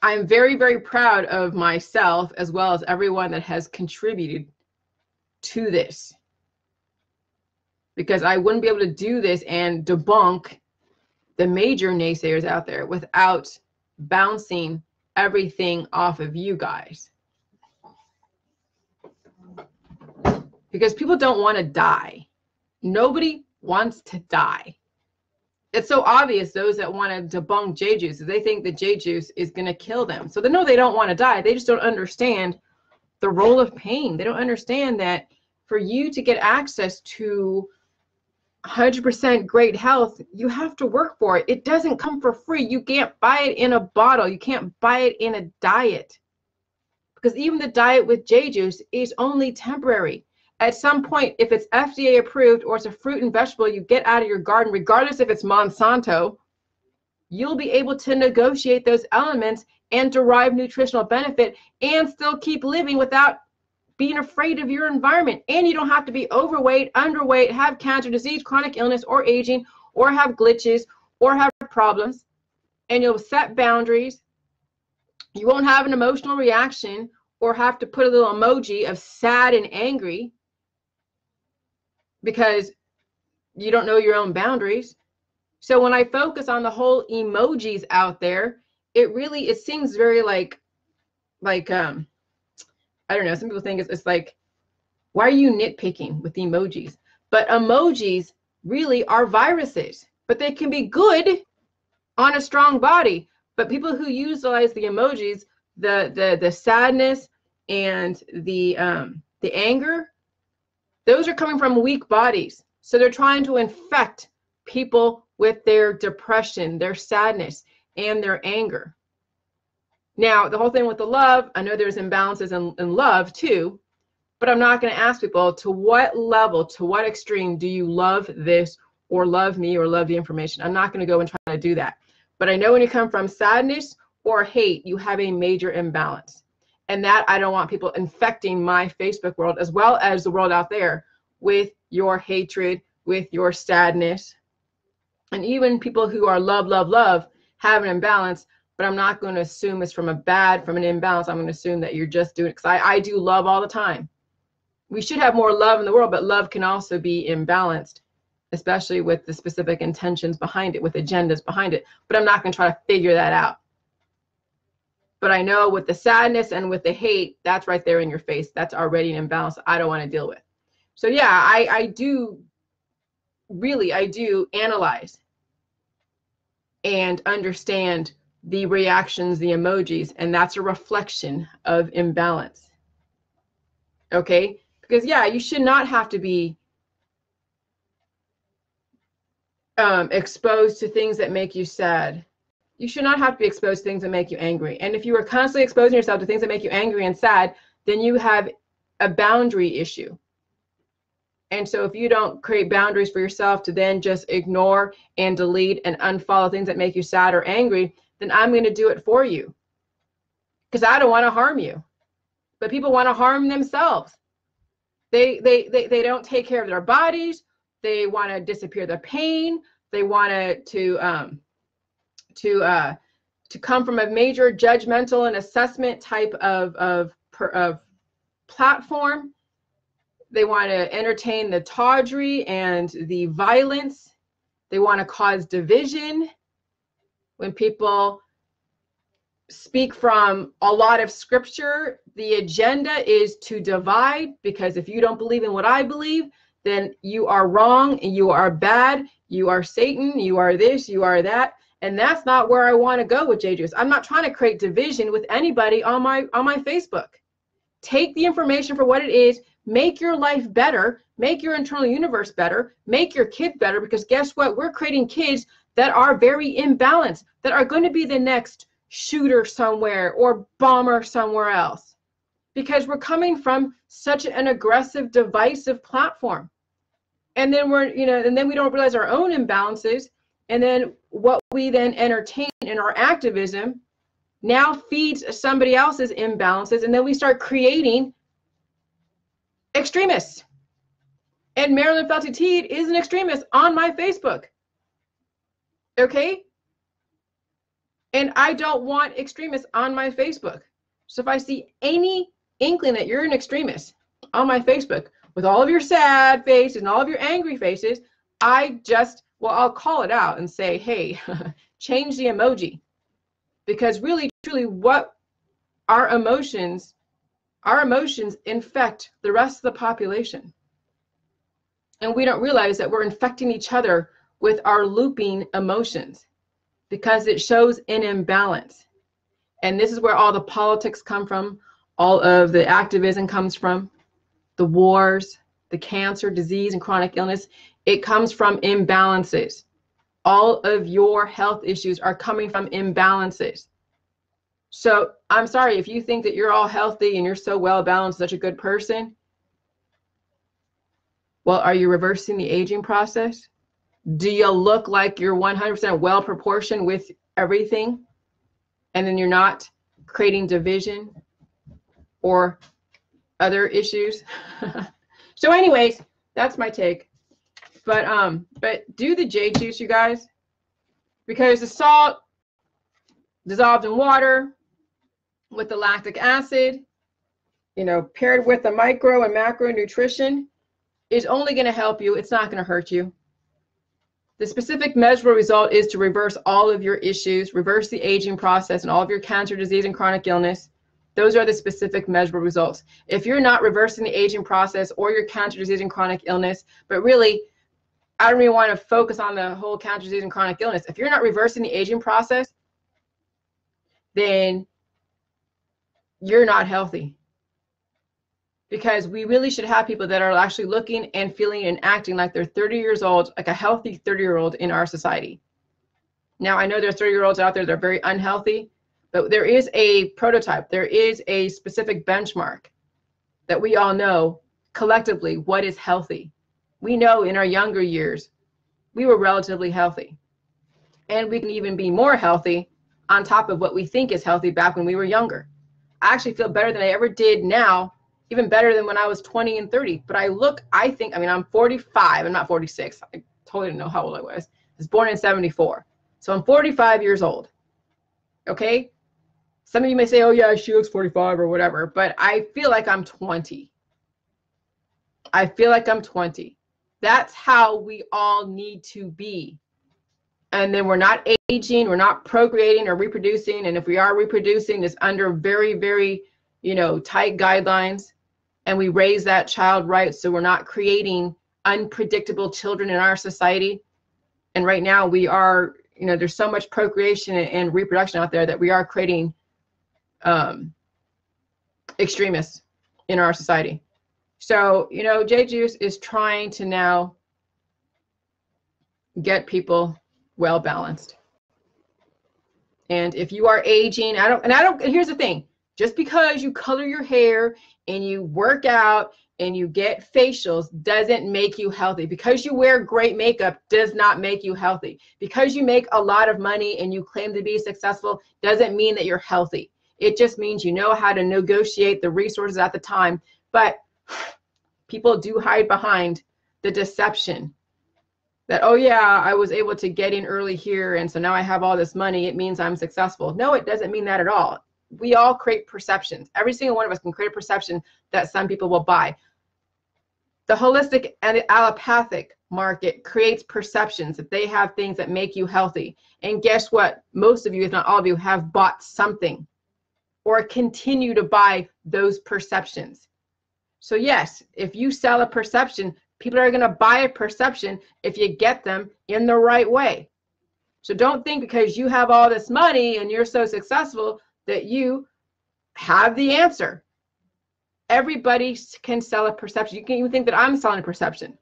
I'm very, very proud of myself as well as everyone that has contributed to this, because I wouldn't be able to do this and debunk the major naysayers out there without bouncing everything off of you guys. Because people don't want to die. Nobody wants to die. It's so obvious, those that want to debunk J juice, they think that J juice is going to kill them. So they know they don't want to die. They just don't understand the role of pain. They don't understand that for you to get access to 100% great health, you have to work for it. It doesn't come for free. You can't buy it in a bottle. You can't buy it in a diet. Because even the diet with J juice is only temporary. At some point, if it's FDA approved or it's a fruit and vegetable you get out of your garden, regardless if it's Monsanto, you'll be able to negotiate those elements and derive nutritional benefit and still keep living without being afraid of your environment. And you don't have to be overweight, underweight, have cancer, disease, chronic illness, or aging, or have glitches, or have problems. And you'll set boundaries. You won't have an emotional reaction or have to put a little emoji of sad and angry because you don't know your own boundaries. So when I focus on the whole emojis out there, it seems very like I don't know, some people think it's like, why are you nitpicking with the emojis? But emojis really are viruses, but they can be good on a strong body. But people who utilize the emojis, the sadness and the anger, those are coming from weak bodies. So they're trying to infect people with their depression, their sadness, and their anger. Now, the whole thing with the love, I know there's imbalances in love too, but I'm not going to ask people to what level, to what extreme do you love this or love me or love the information. I'm not going to go and try to do that. But I know when you come from sadness or hate, you have a major imbalance. And that I don't want people infecting my Facebook world as well as the world out there with your hatred, with your sadness. And even people who are love, love, love have an imbalance, but I'm not going to assume it's from an imbalance. I'm going to assume that you're just doing it because I do love all the time. We should have more love in the world, but love can also be imbalanced, especially with the specific intentions behind it, with agendas behind it. But I'm not going to try to figure that out. But I know with the sadness and with the hate, that's right there in your face. That's already an imbalance I don't want to deal with. So yeah, I do analyze and understand the reactions, the emojis, and that's a reflection of imbalance. Okay? Because yeah, you should not have to be exposed to things that make you sad. You should not have to be exposed to things that make you angry. And if you are constantly exposing yourself to things that make you angry and sad, then you have a boundary issue. And so if you don't create boundaries for yourself to then just ignore and delete and unfollow things that make you sad or angry, then I'm going to do it for you. Because I don't want to harm you. But people want to harm themselves. They don't take care of their bodies. They want to disappear the pain. They want to come from a major judgmental and assessment type of platform. They want to entertain the tawdry and the violence. They want to cause division. When people speak from a lot of scripture, the agenda is to divide, because if you don't believe in what I believe, then you are wrong and you are bad. You are Satan. You are this, you are that. And that's not where I want to go with J-Juice. I'm not trying to create division with anybody on my Facebook. Take the information for what it is. Make your life better. Make your internal universe better. Make your kids better, because guess what? We're creating kids that are very imbalanced, that are going to be the next shooter somewhere or bomber somewhere else, because we're coming from such an aggressive, divisive platform. And then and then we don't realize our own imbalances. And then what we then entertain in our activism now feeds somebody else's imbalances. And then we start creating extremists. And Marilyn Felty-Teed is an extremist on my Facebook. Okay? And I don't want extremists on my Facebook. So if I see any inkling that you're an extremist on my Facebook with all of your sad faces and all of your angry faces, I'll call it out and say, hey, change the emoji. Because really, truly, what our emotions infect the rest of the population. And we don't realize that we're infecting each other with our looping emotions because it shows an imbalance. And this is where all the politics come from, all of the activism comes from, the wars, the cancer, disease, and chronic illness. It comes from imbalances. All of your health issues are coming from imbalances. So I'm sorry, if you think that you're all healthy and you're so well balanced, such a good person, well, are you reversing the aging process? Do you look like you're 100% well proportioned with everything? And then you're not creating division or other issues? So anyways, that's my take. But do the J juice, you guys, because the salt dissolved in water with the lactic acid, you know, paired with the micro and macro nutrition is only going to help you. It's not going to hurt you. The specific measurable result is to reverse all of your issues, reverse the aging process and all of your cancer, disease, and chronic illness. Those are the specific measurable results. If you're not reversing the aging process or your cancer, disease, and chronic illness, but really, I don't even want to focus on the whole cancer, disease, and chronic illness. If you're not reversing the aging process, then you're not healthy. Because we really should have people that are actually looking and feeling and acting like they're 30 years old, like a healthy 30-year-old in our society. Now, I know there's 30-year-olds out there that are very unhealthy, but there is a prototype. There is a specific benchmark that we all know collectively what is healthy. We know in our younger years, we were relatively healthy. And we can even be more healthy on top of what we think is healthy back when we were younger. I actually feel better than I ever did now, even better than when I was 20 and 30. But I'm 45, I'm not 46. I totally didn't know how old I was. I was born in 74. So I'm 45 years old, okay? Some of you may say, oh yeah, she looks 45 or whatever, but I feel like I'm 20. I feel like I'm 20. That's how we all need to be. And then we're not aging, we're not procreating or reproducing. And if we are reproducing, it's under very, very, tight guidelines. And we raise that child right, so we're not creating unpredictable children in our society. And right now we are, there's so much procreation and reproduction out there that we are creating extremists in our society. So, J Juice is trying to now get people well balanced. And if you are aging, here's the thing, just because you color your hair and you work out and you get facials doesn't make you healthy. Because you wear great makeup does not make you healthy. Because you make a lot of money and you claim to be successful doesn't mean that you're healthy. It just means you know how to negotiate the resources at the time. But people do hide behind the deception that, oh yeah, I was able to get in early here, and so now I have all this money, it means I'm successful. No, it doesn't mean that at all. We all create perceptions. Every single one of us can create a perception that some people will buy. The holistic and the allopathic market creates perceptions that they have things that make you healthy. And guess what? Most of you, if not all of you, have bought something or continue to buy those perceptions. So yes, if you sell a perception, people are going to buy a perception if you get them in the right way. So don't think because you have all this money and you're so successful that you have the answer. Everybody can sell a perception. You can even think that I'm selling a perception.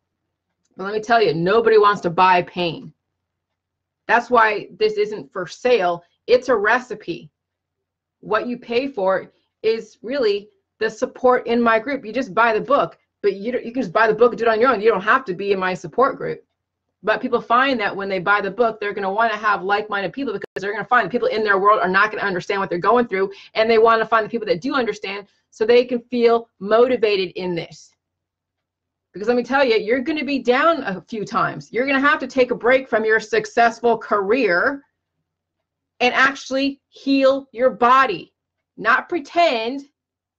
But let me tell you, nobody wants to buy pain. That's why this isn't for sale. It's a recipe. What you pay for is really the support in my group. You just buy the book, but you can just buy the book and do it on your own. You don't have to be in my support group. But people find that when they buy the book, they're going to want to have like-minded people, because they're going to find the people in their world are not going to understand what they're going through, and they want to find the people that do understand so they can feel motivated in this. Because let me tell you, you're going to be down a few times. You're going to have to take a break from your successful career and actually heal your body. Not pretend,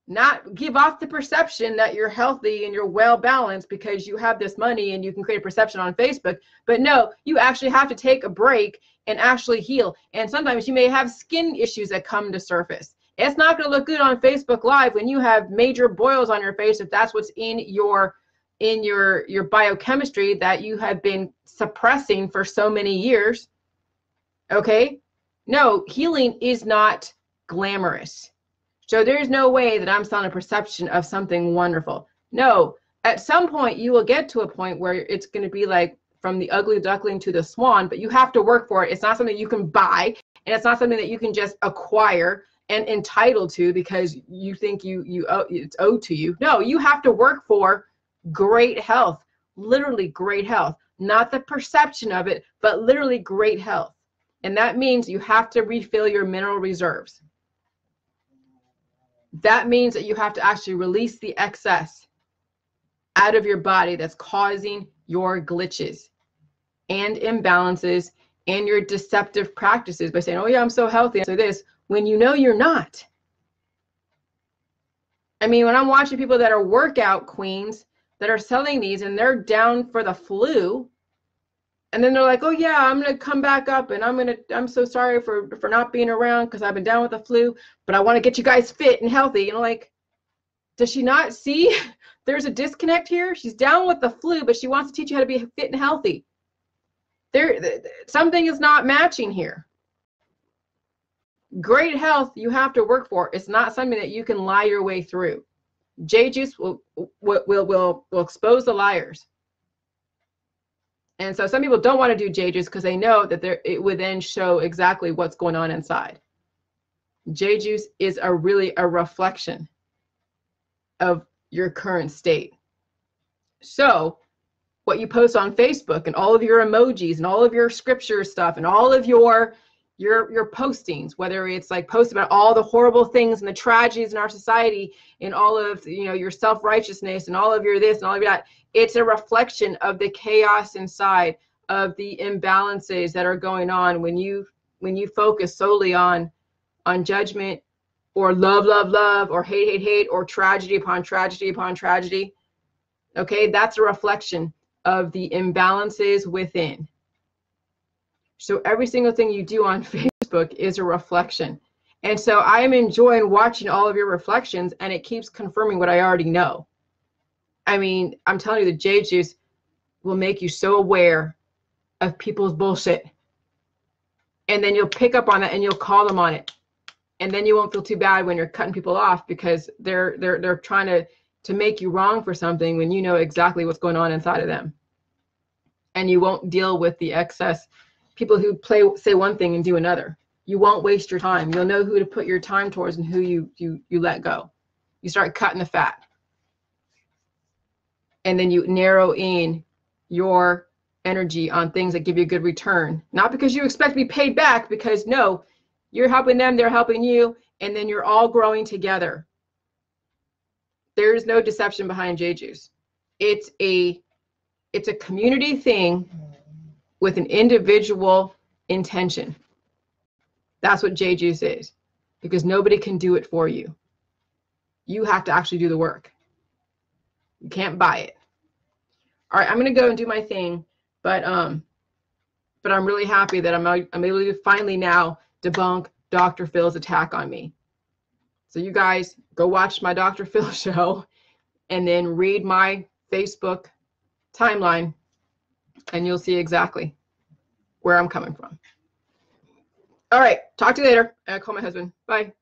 not give off the perception that you're healthy and you're well balanced because you have this money and you can create a perception on Facebook. But no, you actually have to take a break and actually heal. And sometimes you may have skin issues that come to surface. It's not going to look good on Facebook Live when you have major boils on your face if that's what's in your biochemistry that you have been suppressing for so many years. Okay? No, healing is not glamorous. So there's no way that I'm selling a perception of something wonderful. No, at some point you will get to a point where it's going to be like from the ugly duckling to the swan, but you have to work for it. It's not something you can buy, and it's not something that you can just acquire and entitled to because you think it's owed to you. No, you have to work for great health, literally great health, not the perception of it, but literally great health. And that means you have to refill your mineral reserves. That means that you have to actually release the excess out of your body that's causing your glitches and imbalances and your deceptive practices by saying, oh yeah, I'm so healthy, so this, when you know you're not. I mean, when I'm watching people that are workout queens that are selling these and they're down for the flu, and then they're like, oh yeah, I'm gonna come back up and I'm so sorry for not being around because I've been down with the flu, but I want to get you guys fit and healthy. You know, like, does she not see there's a disconnect here? She's down with the flu, but she wants to teach you how to be fit and healthy. Something is not matching here. Great health you have to work for. It's not something that you can lie your way through. J-juice will expose the liars. And so some people don't want to do J-juice because they know that it would then show exactly what's going on inside. J-juice is really a reflection of your current state. So what you post on Facebook and all of your emojis and all of your scripture stuff and all of your postings, whether it's like posts about all the horrible things and the tragedies in our society and all of, you know, your self-righteousness and all of your this and all of that, it's a reflection of the chaos inside, of the imbalances that are going on when you focus solely on judgment or love or hate or tragedy upon tragedy upon tragedy. Okay, that's a reflection of the imbalances within. So every single thing you do on Facebook is a reflection. And so I am enjoying watching all of your reflections, and it keeps confirming what I already know. I mean, I'm telling you, the J-juice will make you so aware of people's bullshit. And then you'll pick up on that and you'll call them on it. And then you won't feel too bad when you're cutting people off because they're trying to make you wrong for something when you know exactly what's going on inside of them. And you won't deal with the excess people who say one thing and do another. You won't waste your time. You'll know who to put your time towards and who you let go. You start cutting the fat. And then you narrow in your energy on things that give you a good return. Not because you expect to be paid back, because no, you're helping them, they're helping you, and then you're all growing together. There's no deception behind J-juice. It's a community thing with an individual intention. That's what J-juice is, because nobody can do it for you. You have to actually do the work. You can't buy it. All right, I'm going to go and do my thing, but I'm really happy that I'm able to finally now debunk Dr. Phil's attack on me. So you guys go watch my Dr. Phil show and then read my Facebook timeline, and you'll see exactly where I'm coming from. All right, talk to you later. I call my husband. Bye.